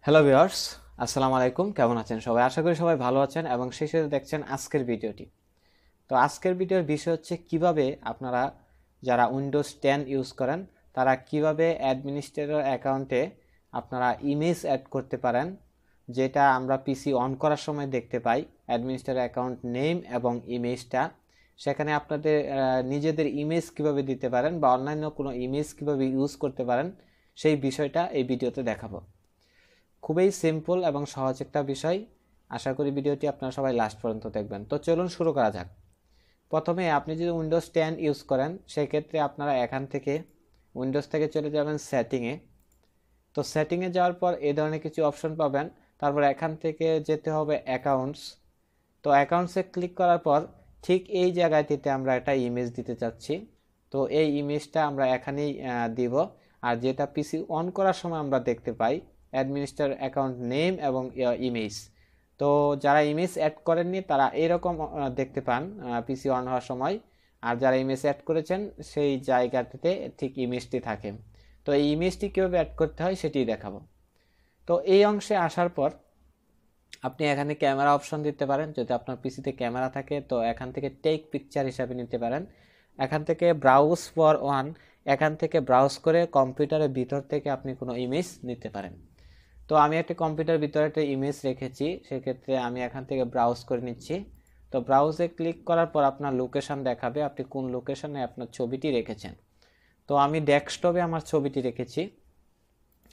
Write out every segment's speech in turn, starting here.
Hello viewers, আসসালামু আলাইকুম। কেমন আছেন সবাই? আশা করি সবাই ভালো আছেন এবং সেই সাথে দেখছেন আজকের ভিডিওটি। তো আজকের ভিডিওর বিষয় হচ্ছে কিভাবে আপনারা যারা উইন্ডোজ 10 ইউজ করেন তারা কিভাবে অ্যাডমিনিস্ট্রেটর অ্যাকাউন্টে আপনারা ইমেজ অ্যাড করতে পারেন, যেটা আমরা পিসি অন করার সময় দেখতে পাই। অ্যাডমিনিস্ট্রেটর অ্যাকাউন্ট নেম এবং ইমেজটা, সেখানে আপনাদের নিজেদের ইমেজ কিভাবে দিতে পারেন বা অন্যান্য কোনো ইমেজ কিভাবে ইউজ করতে পারেন, সেই বিষয়টা এই ভিডিওতে দেখাবো। খুবই সিম্পল এবং সহজ একটা বিষয়। আশা করি ভিডিওটি আপনারা সবাই লাস্ট পর্যন্ত দেখবেন। তো চলুন শুরু করা যাক। প্রথমে আপনি যদি উইন্ডোজ 10 ইউজ করেন সেক্ষেত্রে আপনারা এখান থেকে উইন্ডোজ থেকে চলে যাবেন সেটিংয়ে। তো সেটিংয়ে যাওয়ার পর এই ধরনের কিছু অপশন পাবেন। তারপর এখান থেকে যেতে হবে অ্যাকাউন্টস। তো অ্যাকাউন্টসে ক্লিক করার পর ঠিক এই জায়গাটিতে আমরা একটা ইমেজ দিতে চাচ্ছি। তো এই ইমেজটা আমরা এখানেই দিব। আর যেটা পিসি অন করার সময় আমরা দেখতে পাই অ্যাডমিনিস্ট্রেটর অ্যাকাউন্ট নেম এবং ইমেজ। তো যারা ইমেজ অ্যাড করেননি তারা এরকম দেখতে পান পিসি অন হওয়ার সময়, আর যারা ইমেজ অ্যাড করেছেন সেই জায়গাটিতে ঠিক ইমেজটি থাকে। তো এই ইমেজটি কীভাবে অ্যাড করতে হয় সেটি দেখাবো। তো এই অংশে আসার পর আপনি এখানে ক্যামেরা অপশন দিতে পারেন। যদি আপনার পিসিতে ক্যামেরা থাকে তো এখান থেকে টেক পিকচার হিসাবে নিতে পারেন। এখান থেকে ব্রাউজ ফর ওয়ান, এখান থেকে ব্রাউজ করে কম্পিউটারের ভিতর থেকে আপনি কোনো ইমেজ নিতে পারেন। তো আমি একটা কম্পিউটার ভিতরে একটা ইমেজ রেখেছি, সেক্ষেত্রে আমি এখান থেকে ব্রাউজ করে নিচ্ছি। তো ব্রাউজে ক্লিক করার পর আপনার লোকেশন দেখাবে, আপনি কোন লোকেশনে আপনার ছবিটি রেখেছেন। তো আমি ডেস্কটপে আমার ছবিটি রেখেছি।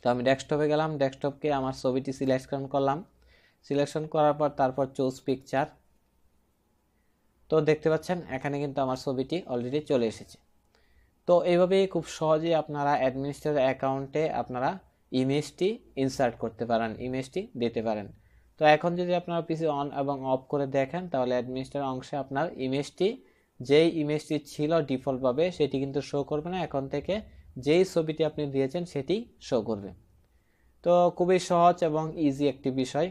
তো আমি ডেস্কটপে গেলাম, ডেস্কটপকে আমার ছবিটি সিলেকশন করলাম। সিলেকশন করার পর তারপর চুজ পিকচার। তো দেখতে পাচ্ছেন এখানে কিন্তু আমার ছবিটি অলরেডি চলে এসেছে। তো এইভাবেই খুব সহজেই আপনারা অ্যাডমিনিস্ট্রেটর অ্যাকাউন্টে আপনারা ইমেজটি ইনসার্ট করতে পারেন, ইমেজটি দিতে পারেন। তো এখন যদি আপনারা পিসি অন এবং অফ করে দেখেন তাহলে অ্যাডমিনিস্ট্রেটর অংশে আপনার ইমেজটি, যেই ইমেজটি ছিল ডিফল্টভাবে সেটি কিন্তু শো করবে না। এখন থেকে যেই ছবিটি আপনি দিয়েছেন সেটি শো করবে। তো খুবই সহজ এবং ইজি একটি বিষয়।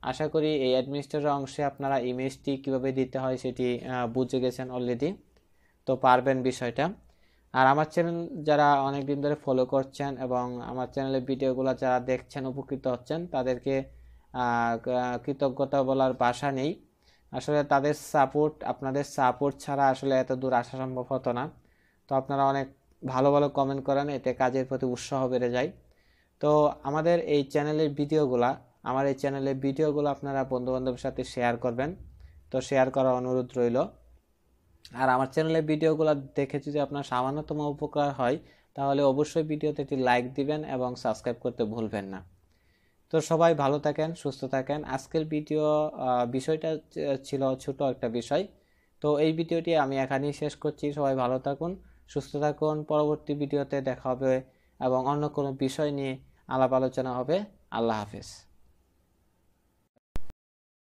আশা করি এই অ্যাডমিনিস্ট্রেটর অংশে আপনারা ইমেজটি কিভাবে দিতে হয় সেটি বুঝে গেছেন অলরেডি, তো পারবেন বিষয়টা। আর আমার চ্যানেল যারা অনেক দিন ধরে ফলো করছেন এবং আমার চ্যানেলের ভিডিওগুলো যারা দেখছেন উপকৃত হচ্ছেন তাদেরকে কৃতজ্ঞতা বলার ভাষা নেই। আসলে তাদের সাপোর্ট, আপনাদের সাপোর্ট ছাড়া আসলে এত দূর আসা সম্ভব হতো না। তো আপনারা অনেক ভালো ভালো কমেন্ট করেন, এতে কাজের প্রতি উৎসাহ বেড়ে যায়। তো আমাদের এই চ্যানেলের ভিডিওগুলা, আমার এই চ্যানেলের ভিডিওগুলো আপনারা বন্ধুবান্ধবের সাথে শেয়ার করবেন। তো শেয়ার করার অনুরোধ রইল। আর আমার চ্যানেলের ভিডিওগুলো দেখে যদি আপনার সামান্যতম উপকার হয় তাহলে অবশ্যই ভিডিওতে একটি লাইক দিবেন এবং সাবস্ক্রাইব করতে ভুলবেন না। তো সবাই ভালো থাকেন, সুস্থ থাকেন। আজকের ভিডিও বিষয়টা ছিল ছোট একটা বিষয়। তো এই ভিডিওটি আমি এখানেই শেষ করছি। সবাই ভালো থাকুন, সুস্থ থাকুন। পরবর্তী ভিডিওতে দেখা হবে এবং অন্য কোনো বিষয় নিয়ে আলাপ আলোচনা হবে। আল্লাহ হাফেজ।